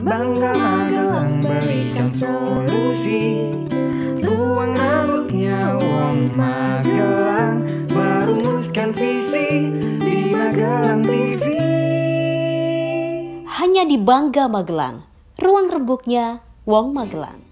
Bangga Magelang berikan solusi. Ruang rambutnya Wong Magelang merumuskan visi di Magelang TV. Hanya di Bangga Magelang, ruang rembuknya Wong Magelang.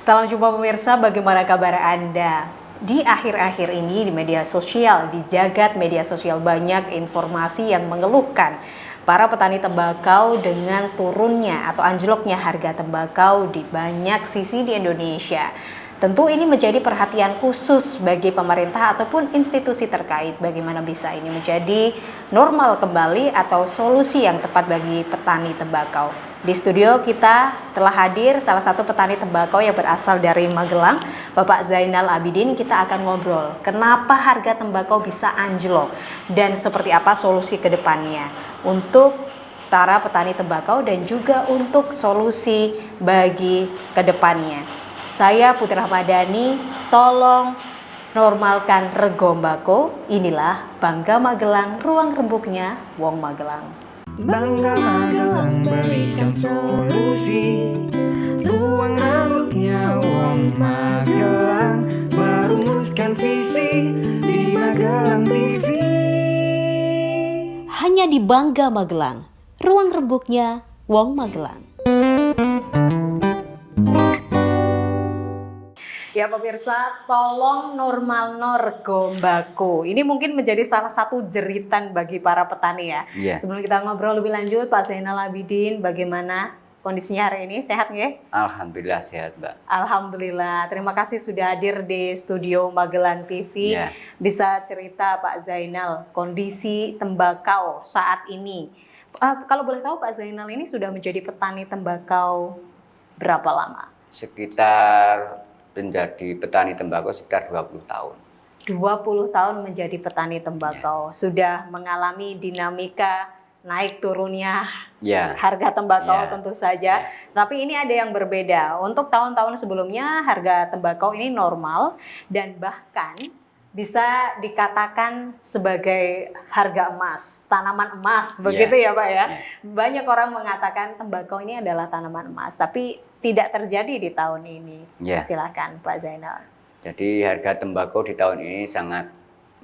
Salam jumpa pemirsa, bagaimana kabar Anda? Di akhir-akhir ini di media sosial, di jagat media sosial banyak informasi yang mengeluhkan para petani tembakau dengan turunnya atau anjloknya harga tembakau di banyak sisi di Indonesia. Tentu ini menjadi perhatian khusus bagi pemerintah ataupun institusi terkait bagaimana bisa ini menjadi normal kembali atau solusi yang tepat bagi petani tembakau. Di studio kita telah hadir salah satu petani tembakau yang berasal dari Magelang, Bapak Zainal Abidin. Kita akan ngobrol kenapa harga tembakau bisa anjlok dan seperti apa solusi ke depannya untuk para petani tembakau dan juga untuk solusi bagi ke depannya. Saya Putri Rahmadani, tolong normalkan regombako. Inilah Bangga Magelang, ruang rembuknya Wong Magelang. Bangga Magelang berikan solusi. Ruang rambutnya Wong Magelang merumuskan visi di Magelang TV. Hanya di Bangga Magelang, ruang rembuknya Wong Magelang. Ya pemirsa, tolong normalno regombako. Ini mungkin menjadi salah satu jeritan bagi para petani ya. Sebelum kita ngobrol lebih lanjut, Pak Zainal Abidin, bagaimana kondisinya hari ini? Sehat nggih? Alhamdulillah sehat, Mbak. Alhamdulillah. Terima kasih sudah hadir di studio Magelang TV. Bisa cerita Pak Zainal kondisi tembakau saat ini. Kalau boleh tahu Pak Zainal ini sudah menjadi petani tembakau berapa lama? Sekitar menjadi petani tembakau sekitar 20 tahun. 20 tahun menjadi petani tembakau. Sudah mengalami dinamika naik turunnya harga tembakau tentu saja. Tapi ini ada yang berbeda. Untuk tahun-tahun sebelumnya harga tembakau ini normal dan bahkan bisa dikatakan sebagai harga emas, tanaman emas, begitu ya Pak ya. Banyak orang mengatakan tembakau ini adalah tanaman emas, tapi tidak terjadi di tahun ini. Silakan Pak Zainal. Jadi harga tembakau di tahun ini sangat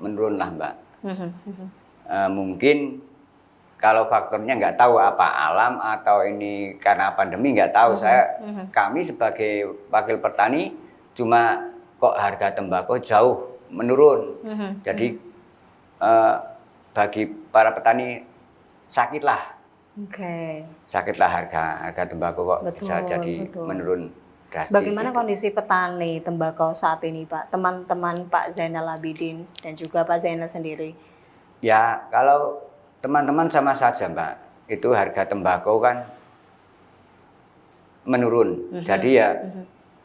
menurun lah Mbak. Mungkin kalau faktornya nggak tahu apa alam atau ini karena pandemi nggak tahu. Kami sebagai wakil petani cuma kok harga tembakau jauh menurun. Jadi bagi para petani sakitlah. Sakitlah harga tembakau kok bisa jadi menurun drastis. Bagaimana kondisi petani tembakau saat ini Pak? Teman-teman Pak Zainal Abidin dan juga Pak Zainal sendiri. Ya kalau teman-teman sama saja Mbak. Itu harga tembakau kan menurun. Jadi ya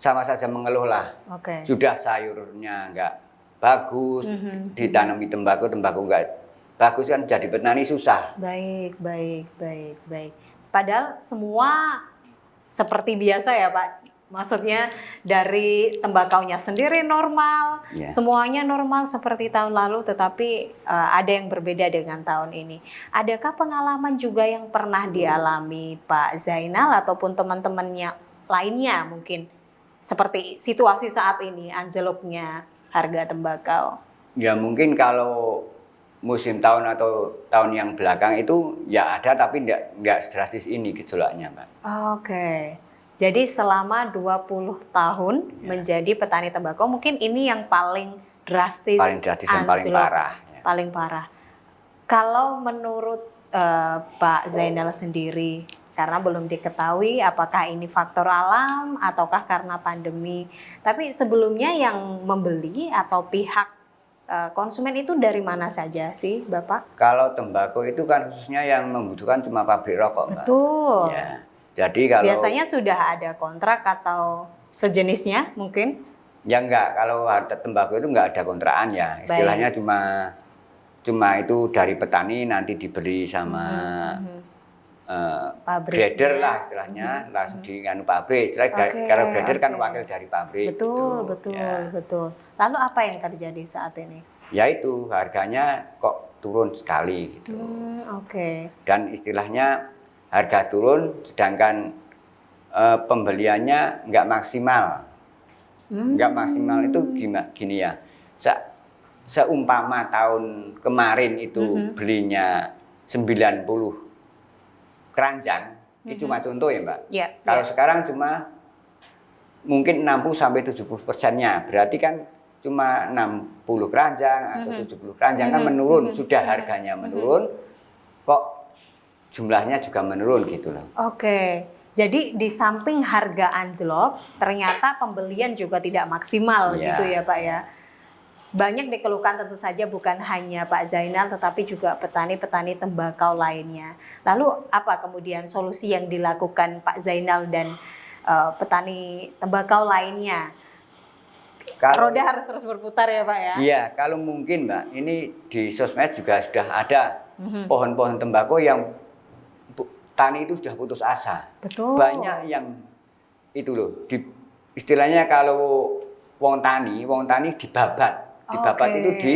sama saja mengeluh lah. Sudah sayurnya nggak bagus, ditanami tembakau nggak bagus kan jadi petani susah. Baik. Padahal semua seperti biasa ya Pak. Maksudnya dari tembakaunya sendiri normal, semuanya normal seperti tahun lalu, tetapi ada yang berbeda dengan tahun ini. Adakah pengalaman juga yang pernah dialami Pak Zainal ataupun teman-temannya lainnya mungkin seperti situasi saat ini anjloknya harga tembakau? Ya mungkin kalau musim tahun atau tahun yang belakang itu ya ada tapi nggak drastis ini gejolaknya Mbak. Jadi selama 20 tahun menjadi petani tembakau mungkin ini yang paling drastis dan paling parah. Paling parah. Kalau menurut Pak Zainal sendiri, karena belum diketahui apakah ini faktor alam ataukah karena pandemi. Tapi sebelumnya yang membeli atau pihak konsumen itu dari mana saja sih Bapak? Kalau tembakau itu kan khususnya yang membutuhkan cuma pabrik rokok Mbak. Betul. Jadi kalau biasanya sudah ada kontrak atau sejenisnya mungkin? Ya enggak, kalau harga tembakau itu enggak ada kontrakan ya. Istilahnya cuma itu dari petani nanti dibeli sama grader lah istilahnya, langsung di pabrik. Kalau grader kan wakil dari pabrik. Betul. Lalu apa yang terjadi saat ini? Ya itu harganya kok turun sekali gitu. Oke. Dan istilahnya harga turun sedangkan pembeliannya nggak maksimal. Nggak maksimal itu gini ya. Seumpama tahun kemarin itu belinya 90 keranjang, itu cuma contoh ya Mbak. Ya, Kalau sekarang cuma mungkin 60-70%-nya, berarti kan cuma 60 keranjang atau 70 keranjang kan menurun, sudah harganya menurun, kok jumlahnya juga menurun gitu loh. Oke. Jadi di samping harga anjlok, ternyata pembelian juga tidak maksimal Iya. gitu ya Pak ya. Banyak dikeluhkan tentu saja bukan hanya Pak Zainal tetapi juga petani-petani tembakau lainnya. Lalu apa kemudian solusi yang dilakukan Pak Zainal dan petani tembakau lainnya? Roda harus terus berputar ya Pak ya? Iya, kalau mungkin Mbak, ini di sosmed juga sudah ada pohon-pohon tembakau yang tani itu sudah putus asa. Betul. Banyak yang itu loh, istilahnya kalau wong tani dibabat. Dibabat Oke. itu di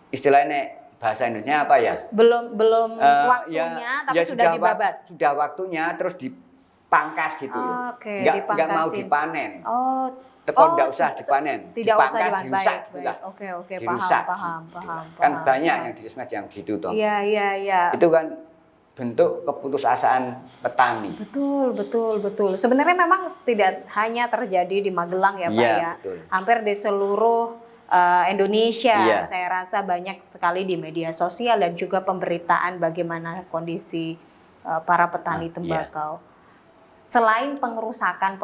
istilahnya bahasa Indonesia apa ya? Belum waktunya tapi ya sudah dibabat. Sudah waktunya terus dipangkas gitu loh. Oke, Nggak mau dipangkasin. dipanen. Oh, Nggak usah dipanen. Tidak usah Dipangkas, dipanen. dirusak Baik, gitulah. baik. Oke, Dirusak paham. Kan paham. banyak yang di sosmed yang gitu toh. Iya. Itu kan bentuk keputusasaan petani. Betul. Sebenarnya memang tidak hanya terjadi di Magelang ya Pak Iya, ya. betul. Hampir di seluruh Indonesia. Iya. Saya rasa banyak sekali di media sosial dan juga pemberitaan bagaimana kondisi para petani tembakau. Selain pengerusakan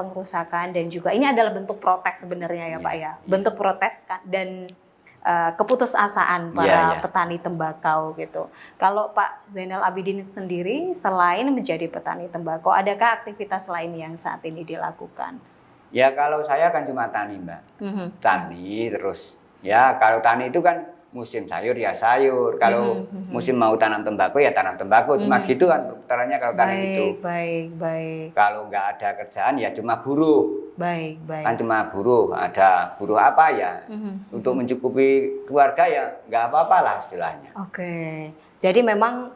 dan juga ini adalah bentuk protes sebenarnya ya Pak ya. Bentuk protes dan keputusasaan para petani tembakau gitu. Kalau Pak Zainal Abidin sendiri selain menjadi petani tembakau, adakah aktivitas lain yang saat ini dilakukan? Ya kalau saya kan cuma tani Mbak. Tani terus. Ya kalau tani itu kan musim sayur ya sayur. Kalau musim mau tanam tembakau ya tanam tembakau. Cuma gitu kan perputarannya kalau tani itu. Baik. Kalau nggak ada kerjaan ya cuma buruh. Baik. Kan cuma buruh. Ada buruh apa ya? Untuk mencukupi keluarga ya nggak apa-apa lah istilahnya. Oke. Jadi memang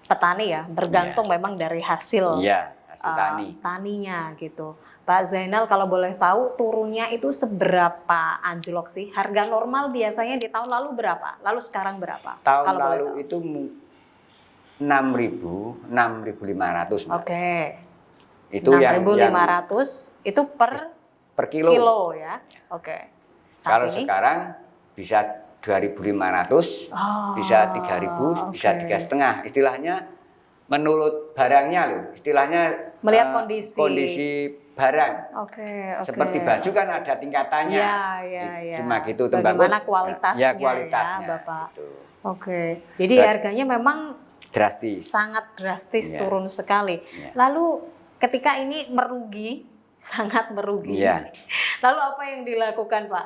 petani ya bergantung memang dari hasil. Iya, hasil tani. Taninya gitu. Pak Zainal kalau boleh tahu turunnya itu seberapa anjlok sih? Harga normal biasanya di tahun lalu berapa? Lalu sekarang berapa? Tahun kalau boleh lalu tahu. itu 6.500 Mbak. Oke. Itu yang 6.500 itu per kilo. ya. Oke. Kalau Saat ini sekarang bisa 2.500, bisa 3.000, bisa 3,5. Istilahnya menurut barangnya loh. Istilahnya melihat kondisi barang. Oke. Seperti baju kan ada tingkatannya. Iya. Cuma gitu tembakau. Bagaimana kualitasnya Ya kualitasnya. ya, Bapak. Gitu. Oke. Jadi harganya memang Drastis. sangat drastis Iya. turun sekali. Iya. Lalu ketika ini merugi, sangat merugi. Iya. Lalu apa yang dilakukan, Pak?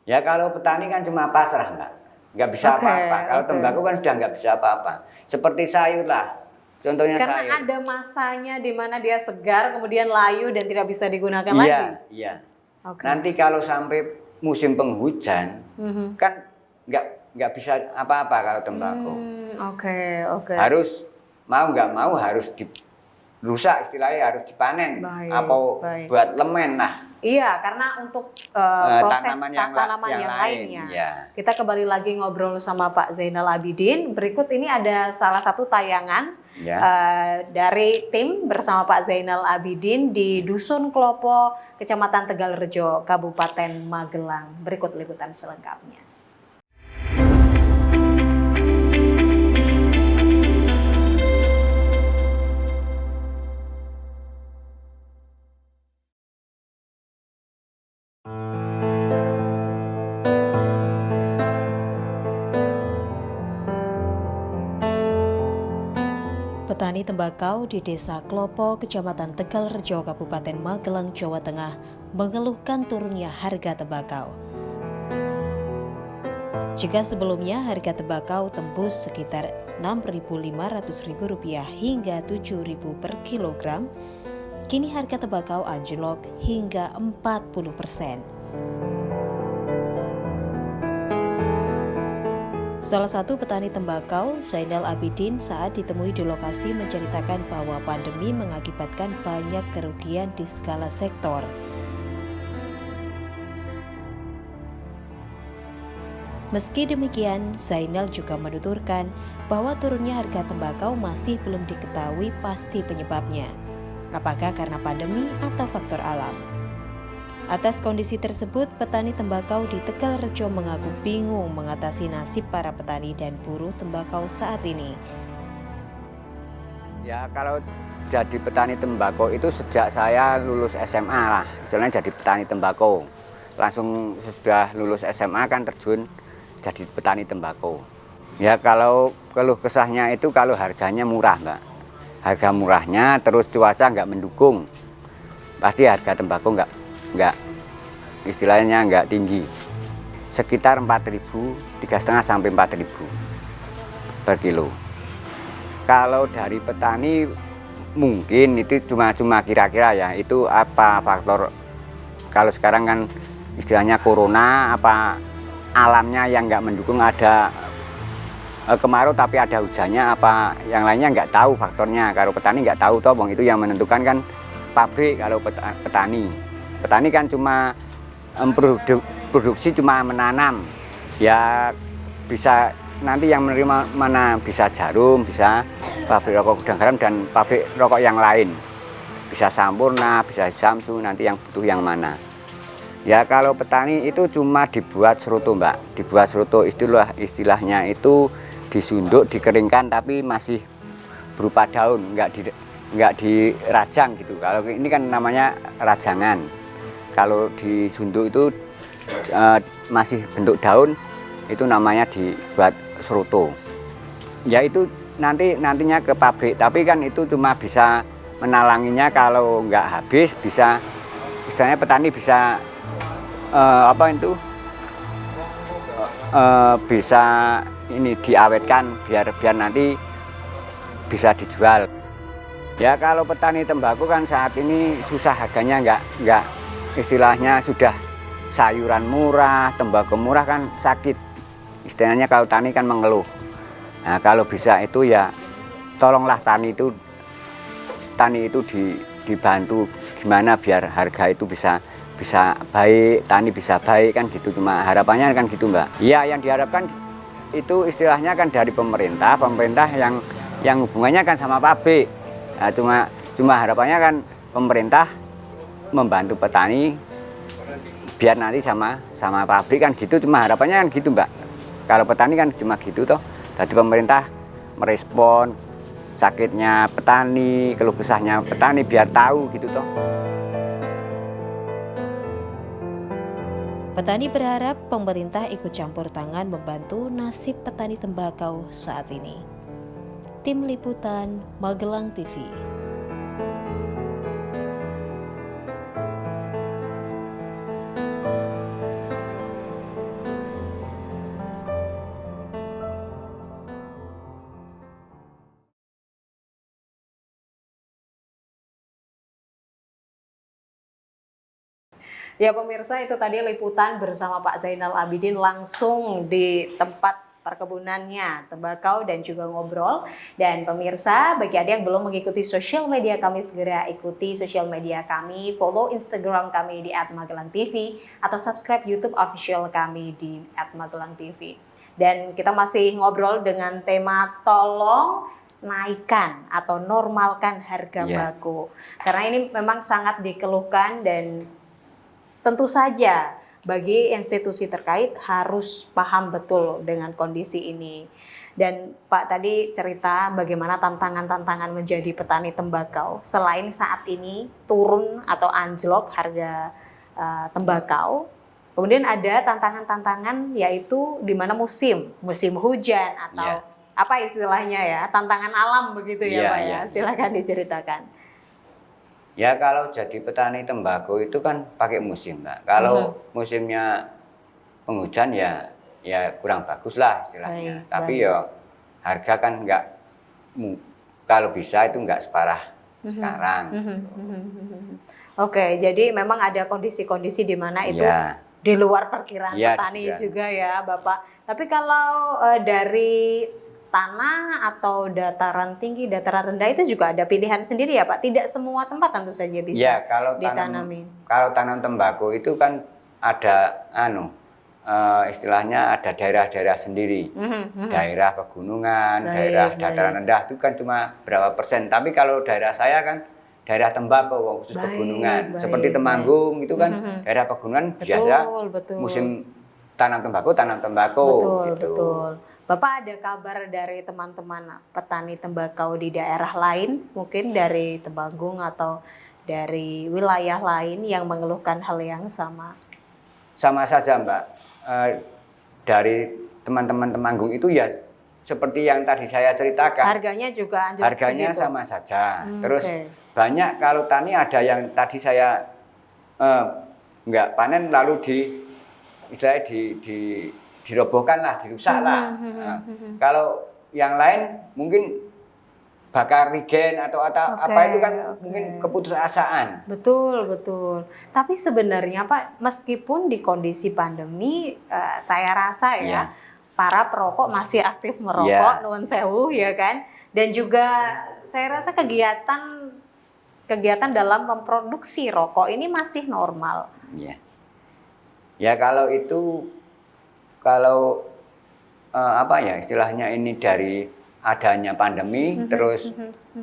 Ya kalau petani kan cuma pasrah Mbak. Nggak bisa apa-apa. Kalau tembakau kan sudah nggak bisa apa-apa. Seperti sayur lah. Contohnya Karena sayur. ada masanya di mana dia segar, kemudian layu dan tidak bisa digunakan lagi. Iya. Oke. Nanti kalau sampai musim penghujan, kan nggak bisa apa-apa kalau tembakau. Oke. Harus mau nggak mau harus dirusak istilahnya, harus dipanen. Baik. Buat lemen lah. Iya, karena untuk proses Tanaman yang lainnya. Ya. Kita kembali lagi ngobrol sama Pak Zainal Abidin. Berikut ini ada salah satu tayangan dari tim bersama Pak Zainal Abidin di Dusun Klopo, Kecamatan Tegalrejo, Kabupaten Magelang. Berikut liputan selengkapnya. Petani tembakau di Desa Klopo, Kecamatan Tegalrejo, Kabupaten Magelang, Jawa Tengah, mengeluhkan turunnya harga tembakau. Jika sebelumnya harga tembakau tembus sekitar Rp6.500 hingga Rp7.000 per kilogram, kini harga tembakau anjlok hingga 40%. Salah satu petani tembakau, Zainal Abidin, saat ditemui di lokasi menceritakan bahwa pandemi mengakibatkan banyak kerugian di skala sektor. Meski demikian, Zainal juga menuturkan bahwa turunnya harga tembakau masih belum diketahui pasti penyebabnya. Apakah karena pandemi atau faktor alam? Atas kondisi tersebut, petani tembakau di Tegalrejo mengaku bingung mengatasi nasib para petani dan buruh tembakau saat ini. Ya kalau jadi petani tembakau itu sejak saya lulus SMA lah, istilahnya jadi petani tembakau. Langsung sudah lulus SMA kan terjun jadi petani tembakau. Ya kalau keluh kesahnya itu kalau harganya murah, Mbak. Harga murahnya, terus cuaca nggak mendukung. Pasti harga tembakau nggak istilahnya nggak tinggi. Sekitar 4.000, 3,5 sampai 4.000 per kilo. Kalau dari petani mungkin itu cuma kira-kira ya, itu apa faktor kalau sekarang kan istilahnya corona, apa alamnya yang nggak mendukung, ada kemarau tapi ada hujannya, apa yang lainnya nggak tahu faktornya. Kalau petani nggak tahu toh, itu yang menentukan kan pabrik. Kalau petani kan cuma produksi, cuma menanam, ya bisa nanti yang menerima mana, bisa jarum, bisa pabrik rokok Gudang Garam dan pabrik rokok yang lain, bisa Sampurna, bisa Samsu, nanti yang butuh yang mana. Ya kalau petani itu cuma dibuat seruto, Mbak. Dibuat seruto istilahnya itu disunduk, dikeringkan tapi masih berupa daun, nggak dirajang gitu. Kalau ini kan namanya rajangan. Kalau disunduk itu masih bentuk daun, itu namanya dibuat seruto. Ya itu nantinya ke pabrik, tapi kan itu cuma bisa menalanginya kalau nggak habis, bisa istilahnya petani bisa bisa ini diawetkan biar nanti bisa dijual. Ya kalau petani tembakau kan saat ini susah, harganya nggak istilahnya sudah sayuran murah, tembakau murah kan sakit. Istilahnya kalau tani kan mengeluh. Nah kalau bisa itu ya tolonglah tani itu dibantu gimana biar harga itu bisa baik, tani bisa baik kan gitu. Cuma harapannya kan gitu, Mbak. Iya, yang diharapkan itu istilahnya kan dari pemerintah yang hubungannya kan sama pabrik. Nah, cuma harapannya kan pemerintah membantu petani biar nanti sama pabrik kan gitu. Cuma harapannya kan gitu, Mbak. Kalau petani kan cuma gitu toh. Jadi pemerintah merespon sakitnya petani, keluh kesahnya petani biar tahu gitu toh. Petani berharap pemerintah ikut campur tangan membantu nasib petani tembakau saat ini. Tim Liputan Magelang TV. Ya pemirsa, itu tadi liputan bersama Pak Zainal Abidin langsung di tempat perkebunannya tembakau dan juga ngobrol. Dan pemirsa, bagi Anda yang belum mengikuti sosial media kami, segera ikuti sosial media kami, follow Instagram kami di @magelangtv atau subscribe YouTube official kami di @magelangtv. Dan kita masih ngobrol dengan tema tolong naikkan atau normalkan harga bako. Karena ini memang sangat dikeluhkan dan tentu saja bagi institusi terkait harus paham betul dengan kondisi ini. Dan Pak tadi cerita bagaimana tantangan-tantangan menjadi petani tembakau selain saat ini turun atau anjlok harga tembakau. Kemudian ada tantangan-tantangan yaitu di mana musim hujan atau apa istilahnya ya, tantangan alam begitu ya Pak ya. Silakan diceritakan. Ya kalau jadi petani tembakau itu kan pakai musim, Mbak. Kalau musimnya penghujan ya kurang bagus lah istilahnya. Tapi ya harga kan kalau bisa itu nggak separah sekarang. Oke, jadi memang ada kondisi-kondisi di mana itu di luar perkiraan Iya, petani perkiraan. juga ya Bapak. Tapi kalau dari tanah atau dataran tinggi, dataran rendah itu juga ada pilihan sendiri ya Pak? Tidak semua tempat tentu saja bisa Ya, kalau ditanami. tanam tembakau itu kan ada istilahnya ada daerah-daerah sendiri. Daerah pegunungan, Baik, daerah baik. dataran rendah itu kan cuma berapa persen. Tapi kalau daerah saya kan daerah tembakau khusus Baik, pegunungan. baik, Seperti Temanggung itu kan daerah pegunungan biasa betul. musim tanam tembakau Betul, gitu. betul. Bapak ada kabar dari teman-teman petani tembakau di daerah lain, mungkin dari Temanggung atau dari wilayah lain yang mengeluhkan hal yang sama? Sama saja Mbak. Dari teman-teman Temanggung itu ya seperti yang tadi saya ceritakan. Harganya juga anjlok Harganya segitu? sama saja. Terus oke. banyak kalau tani ada yang tadi saya nggak panen lalu istilahnya dirobohkan lah, dirusak lah. Nah, kalau yang lain mungkin bakar rigen atau apa itu kan mungkin keputusasaan. Betul, betul. Tapi sebenarnya Pak, meskipun di kondisi pandemi, saya rasa ya, Iya. para perokok masih aktif merokok, Iya. nuwun sewu ya kan. Dan juga saya rasa kegiatan dalam memproduksi rokok ini masih normal. Ya, ya kalau itu apa ya istilahnya ini dari adanya pandemi terus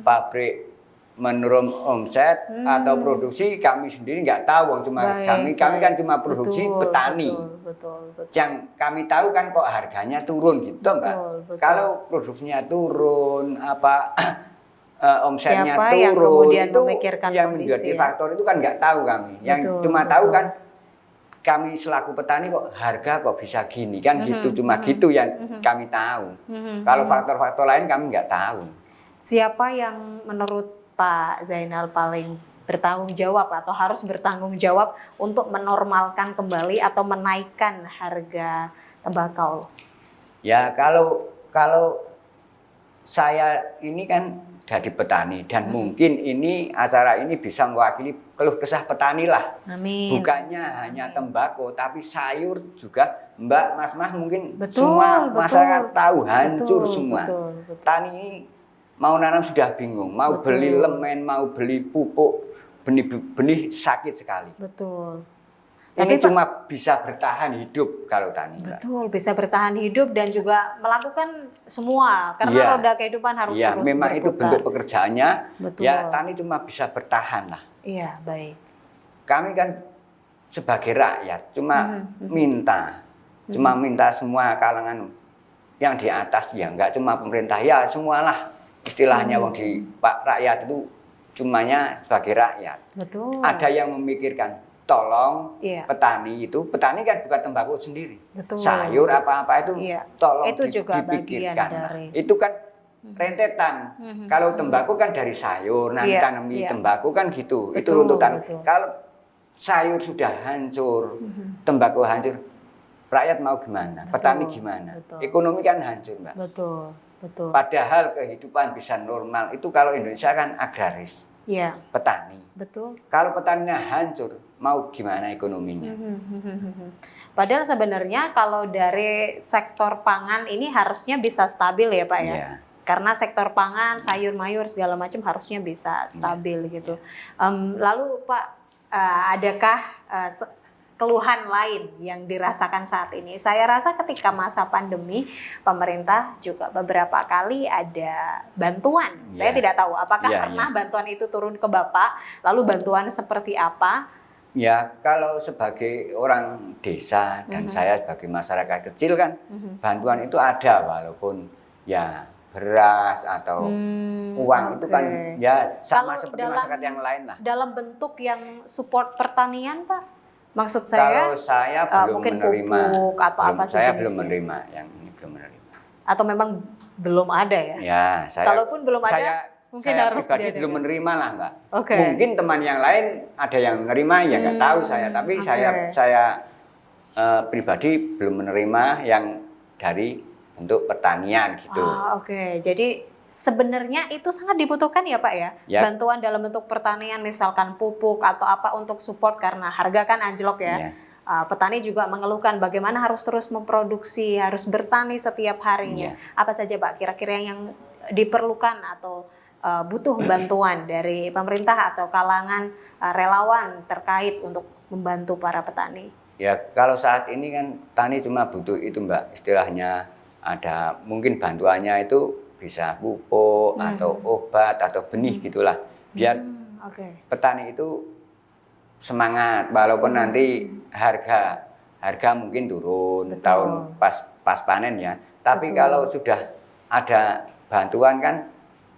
pabrik menurun omset atau produksi kami sendiri nggak tahu cuma kami kan cuma produksi petani. Betul. Yang kami tahu kan kok harganya turun gitu Mbak. Betul. Kalau produksinya turun apa omsetnya Siapa turun yang kemudian itu memikirkan yang kondisi menjadi ya? faktor itu kan nggak tahu kami. Yang cuma tahu kan kami selaku petani kok harga kok bisa gini kan gitu cuma gitu yang kami tahu. Kalau faktor-faktor lain kami nggak tahu. Siapa yang menurut Pak Zainal paling bertanggung jawab atau harus bertanggung jawab untuk menormalkan kembali atau menaikkan harga tembakau? Ya kalau saya ini kan jadi petani dan mungkin ini acara ini bisa mewakili keluh kesah petani lah. Amin. Bukannya hanya tembakau tapi sayur juga Mbak Mas mungkin Betul, semua betul. masyarakat tahu hancur Betul, semua. betul. Tani ini mau nanam sudah bingung, mau beli lemen, mau beli pupuk, benih sakit sekali. Betul. Ini Tapi, cuma bisa bertahan hidup kalau tani, Mbak. Betul, bisa bertahan hidup dan juga melakukan semua karena Iya. roda kehidupan harus Iya, terus memang itu berputar. bentuk pekerjaannya. Betul. Ya, tani cuma bisa bertahan lah. Iya, baik. Kami kan sebagai rakyat cuma minta semua kalangan yang di atas ya, enggak cuma pemerintah ya, semualah istilahnya wong di Pak rakyat itu cumanya sebagai rakyat. Betul. Ada yang memikirkan tolong Iya. petani kan bukan tembakau sendiri. Betul. Sayur apa-apa itu Iya. tolong Itu juga bagian dipikirkan. dari- Itu kan rentetan. Kalau tembakau kan dari sayur, nanti Iya, tanami iya. tembakau kan gitu. Itu Betul, runtutan. betul. Kalau sayur sudah hancur, tembakau hancur, rakyat mau gimana? Petani gimana? betul. Ekonomi kan hancur, Mbak. Betul. Padahal kehidupan bisa normal itu kalau Indonesia kan agraris, Iya, petani. betul. Kalau petaninya hancur, mau gimana ekonominya? Padahal sebenarnya kalau dari sektor pangan ini harusnya bisa stabil ya Pak ya. Iya. Karena sektor pangan, sayur mayur segala macam harusnya bisa stabil gitu. Lalu Pak, adakah keluhan lain yang dirasakan saat ini? Saya rasa ketika masa pandemi, pemerintah juga beberapa kali ada bantuan. Saya tidak tahu apakah pernah bantuan itu turun ke Bapak, lalu bantuan seperti apa? Ya, kalau sebagai orang desa dan saya sebagai masyarakat kecil kan, bantuan itu ada walaupun ya beras atau uang itu kan ya sama Kalau seperti masyarakat yang lain lah. Dalam bentuk yang support pertanian, Pak? Maksud saya, Kalau saya belum mungkin menerima, pupuk atau apa saya sejenisnya? belum menerima yang ini belum menerima. Atau memang belum ada ya? Ya, Kalaupun belum ada, mungkin saya harus pribadi diadakan. belum menerima lah, Mbak. Oke. Mungkin teman yang lain ada yang menerima ya nggak tahu saya, tapi saya pribadi belum menerima yang dari bentuk pertanian gitu. Oke. Jadi sebenarnya itu sangat dibutuhkan ya Pak ya? Ya. Bantuan dalam bentuk pertanian misalkan pupuk atau apa untuk support karena harga kan anjlok ya. Ya. petani juga mengeluhkan bagaimana harus terus memproduksi, harus bertani setiap harinya. Apa saja Pak kira-kira yang diperlukan atau butuh bantuan dari pemerintah atau kalangan relawan terkait untuk membantu para petani? Ya kalau saat ini kan tani cuma butuh itu Mbak, istilahnya ada mungkin bantuannya itu bisa pupuk atau obat atau benih gitulah, biar petani itu semangat walaupun nanti harga mungkin turun tahun pas panen ya. Tapi kalau sudah ada bantuan kan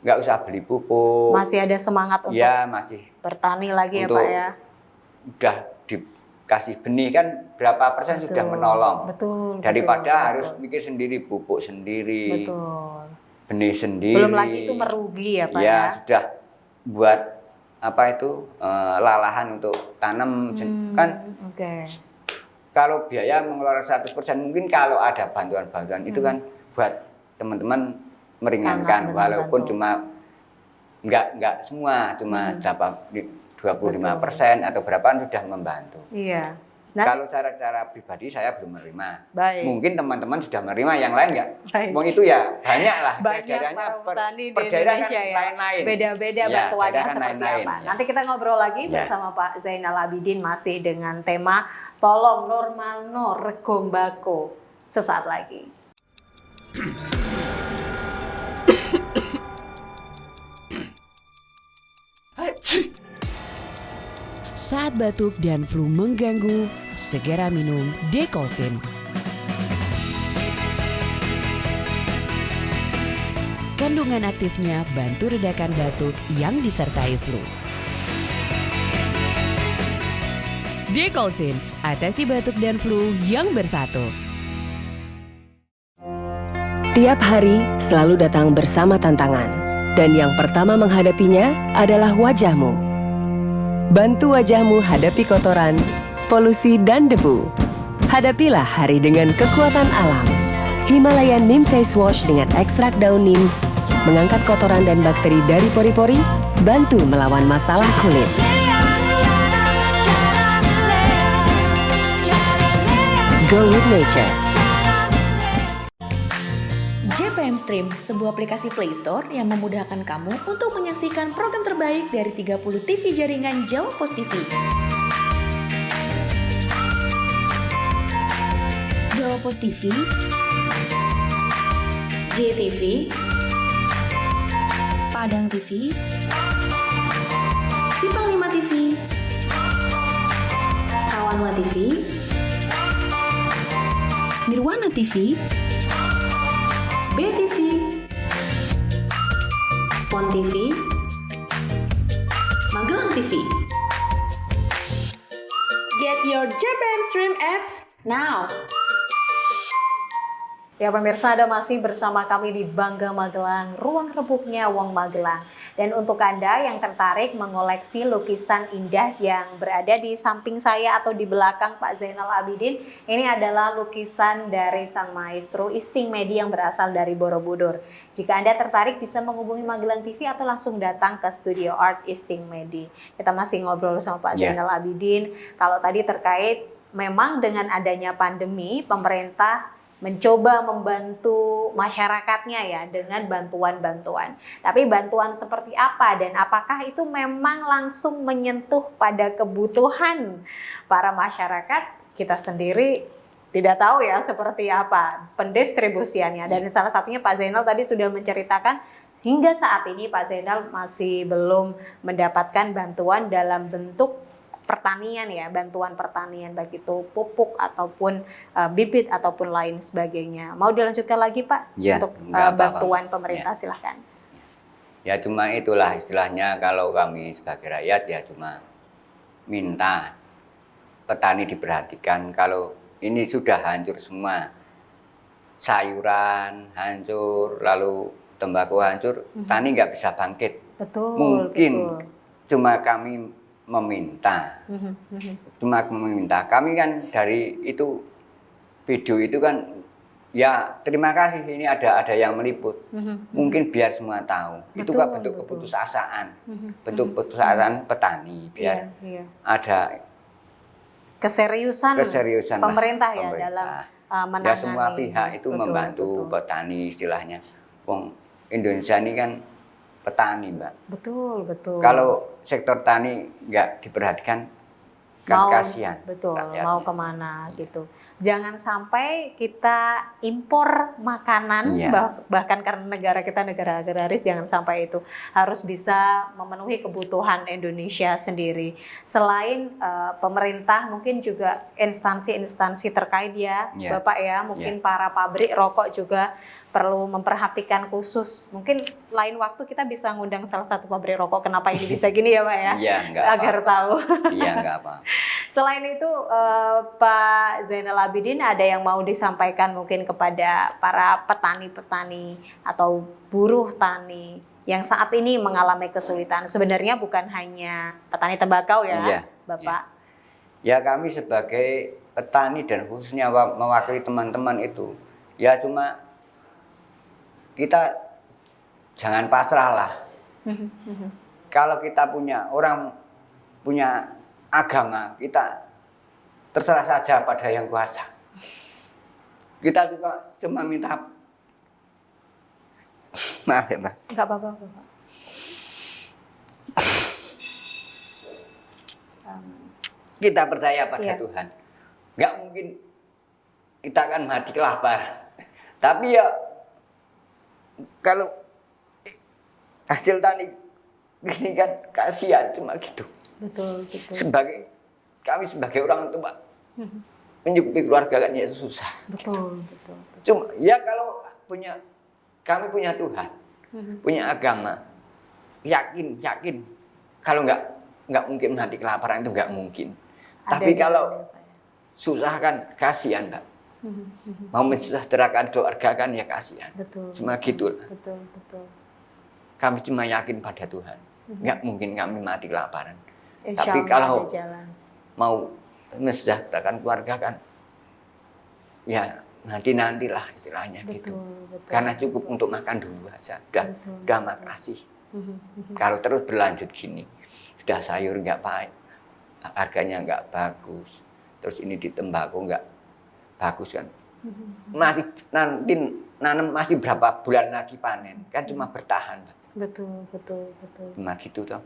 nggak usah beli pupuk. Masih ada semangat untuk masih bertani lagi ya Pak ya. Udah dikasih benih kan berapa persen sudah menolong. Daripada harus mikir sendiri, pupuk sendiri. Benih sendiri. Belum lagi itu merugi ya Pak ya. Sudah buat lalahan untuk tanam kan. Kalau biaya mengeluarkan 1%, mungkin kalau ada bantuan-bantuan itu kan buat teman-teman meringankan, walaupun cuma nggak semua, cuma dapat 25% atau berapaan sudah membantu. Iya. Nah, kalau cara-cara pribadi saya belum menerima. Mungkin teman-teman sudah menerima, yang lain nggak. Mau itu ya banyak lah. Daerahnya per daerah kan lain-lain. Beda-beda bantuannya seperti apa. Nanti kita ngobrol lagi bersama Pak Zainal Abidin masih dengan tema Tolong Normalno Rego Mbako sesaat lagi. Saat batuk dan flu mengganggu, segera minum Dekolsin. Kandungan aktifnya bantu redakan batuk yang disertai flu. Dekolsin, atasi batuk dan flu yang bersatu. Tiap hari selalu datang bersama tantangan, dan yang pertama menghadapinya adalah wajahmu. Bantu wajahmu hadapi kotoran, polusi, dan debu. Hadapilah hari dengan kekuatan alam. Himalayan Neem Face Wash dengan ekstrak daun neem mengangkat kotoran dan bakteri dari pori-pori, bantu melawan masalah kulit. Go with nature. JPM Stream, sebuah aplikasi Play Store yang memudahkan kamu untuk menyaksikan program terbaik dari 30 TV jaringan Jawa Pos TV. Jawa Pos TV, JTV, Padang TV, Simpang 5 TV, Kawanwa TV, Nirwana TV, BTV, Pon TV, Magelang TV. Get your JPM Stream apps now. Ya pemirsa, Anda masih bersama kami di Bangga Magelang, ruang rebuknya Wong Magelang. Dan untuk Anda yang tertarik mengoleksi lukisan indah yang berada di samping saya atau di belakang Pak Zainal Abidin, ini adalah lukisan dari sang maestro Isting Medi yang berasal dari Borobudur. Jika Anda tertarik bisa menghubungi Magelang TV atau langsung datang ke studio art Isting Medi. Kita masih ngobrol sama Pak Zainal Abidin. Kalau tadi terkait memang dengan adanya pandemi, pemerintah mencoba membantu masyarakatnya ya dengan bantuan-bantuan. Tapi bantuan seperti apa dan apakah itu memang langsung menyentuh pada kebutuhan para masyarakat? Kita sendiri tidak tahu ya seperti apa pendistribusiannya. Dan salah satunya Pak Zainal tadi sudah menceritakan hingga saat ini Pak Zainal masih belum mendapatkan bantuan dalam bentuk pertanian ya, bantuan pertanian baik itu pupuk ataupun bibit ataupun lain sebagainya. Mau dilanjutkan lagi Pak untuk bantuan pemerintah silahkan. Ya cuma itulah istilahnya kalau kami sebagai rakyat ya cuma minta petani diperhatikan. Kalau ini sudah hancur semua, sayuran hancur, lalu tembakau hancur, tani nggak bisa bangkit. Mungkin cuma kami meminta, kami kan dari itu video itu kan ya terima kasih ini ada yang meliput, mungkin biar semua tahu, itu kan bentuk keputusasaan, bentuk keputusasaan petani biar ada keseriusan lah pemerintah ya dalam menangani. Ya semua pihak itu membantu petani istilahnya. Wong Indonesia ini kan petani, Mbak. Betul. Kalau sektor tani nggak diperhatikan, kan kasihan. Betul, rakyatnya. mau kemana gitu. Jangan sampai kita impor makanan, bahkan karena negara kita negara agraris, jangan sampai itu. Harus bisa memenuhi kebutuhan Indonesia sendiri. Selain pemerintah, mungkin juga instansi-instansi terkait ya, Bapak ya. Mungkin para pabrik rokok juga perlu memperhatikan khusus. Mungkin lain waktu kita bisa ngundang salah satu pabrik rokok kenapa ini bisa gini ya Pak ya? Iya, nggak agar apa-apa. tahu. Iya, nggak apa. Selain itu Pak Zainal Abidin ada yang mau disampaikan mungkin kepada para petani-petani atau buruh tani yang saat ini mengalami kesulitan. Sebenarnya bukan hanya petani tembakau ya, Bapak. Ya kami sebagai petani dan khususnya mewakili teman-teman itu, ya cuma kita jangan pasrah lah. Kalau kita punya agama, kita terserah saja pada yang kuasa. Kita juga cuma minta maaf ya Mbak. Enggak apa-apa, Bapak. Kita percaya pada Tuhan. Nggak mungkin kita akan mati kelaparan. Tapi ya kalau hasil tani gini kan kasihan cuma gitu. Betul. Kami sebagai orang tua mencukupi keluarga kan ya susah. Betul. Cuma ya kalau kami punya Tuhan, punya agama, yakin kalau nggak mungkin mati kelaparan itu nggak mungkin. Tapi kalau susah kan kasihan Mbak. Mau mensejahterakan keluarga kan ya kasihan. Betul. Cuma gitu lah. Betul. Kami cuma yakin pada Tuhan. Nggak mungkin kami mati kelaparan. Insya Tapi Allah kalau ada jalan. mau mensejahterakan keluarga kan ya nantilah istilahnya gitu. Karena cukup untuk makan dulu aja. Udah makasih. Kalau terus berlanjut gini, sudah sayur nggak baik, harganya nggak bagus, terus ini di tembakau nggak bagus kan, masih nanti nanam masih berapa bulan lagi panen, kan cuma bertahan. Betul. Cuma gitu toh.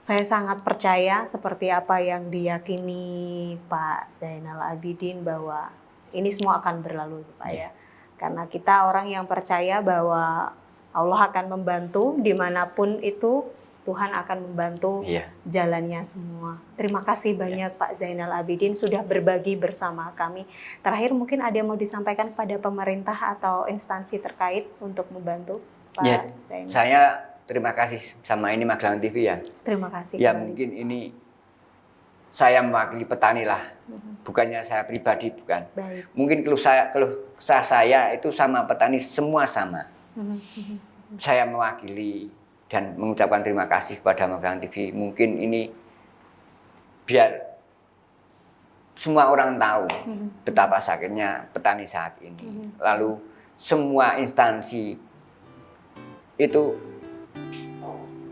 Saya sangat percaya seperti apa yang diyakini Pak Zainal Abidin bahwa ini semua akan berlalu Pak ya. Karena kita orang yang percaya bahwa Allah akan membantu dimanapun itu, Tuhan akan membantu jalannya semua. Terima kasih banyak Pak Zainal Abidin sudah berbagi bersama kami. Terakhir mungkin ada yang mau disampaikan kepada pemerintah atau instansi terkait untuk membantu Pak Zainal. Saya terima kasih sama ini Magelang TV ya. Terima kasih. Ya kembali. mungkin ini saya mewakili petani lah, bukannya saya pribadi bukan. Baik. Mungkin keluh saya itu sama petani semua sama. Saya mewakili dan mengucapkan terima kasih kepada Magelang TV. Mungkin ini biar semua orang tahu betapa sakitnya petani saat ini. Lalu semua instansi itu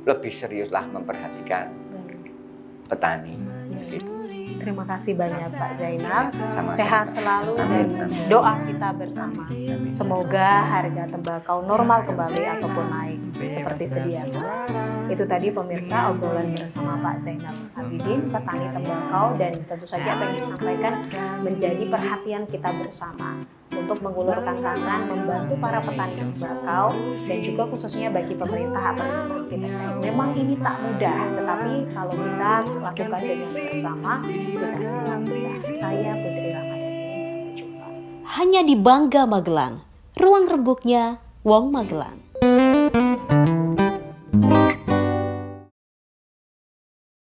lebih seriuslah memperhatikan petani. Gitu. Terima kasih banyak Pak Zainal. Sama-sama. Sehat selalu dan doa kita bersama. Semoga harga tembakau normal kembali ataupun naik seperti sedia kala. Itu tadi pemirsa obrolan bersama Pak Zainal Abidin, petani tembakau, dan tentu saja apa yang disampaikan menjadi perhatian kita bersama untuk mengulurkan tangan membantu para petani tembakau dan juga khususnya bagi pemerintah atau instansi terkait. Memang ini tak mudah, tetapi kalau kita lakukan dengan bersama, kita semua bisa. Saya Putri Ramadhani, sampai jumpa. Hanya di Bangga Magelang, ruang rembuknya Wong Magelang.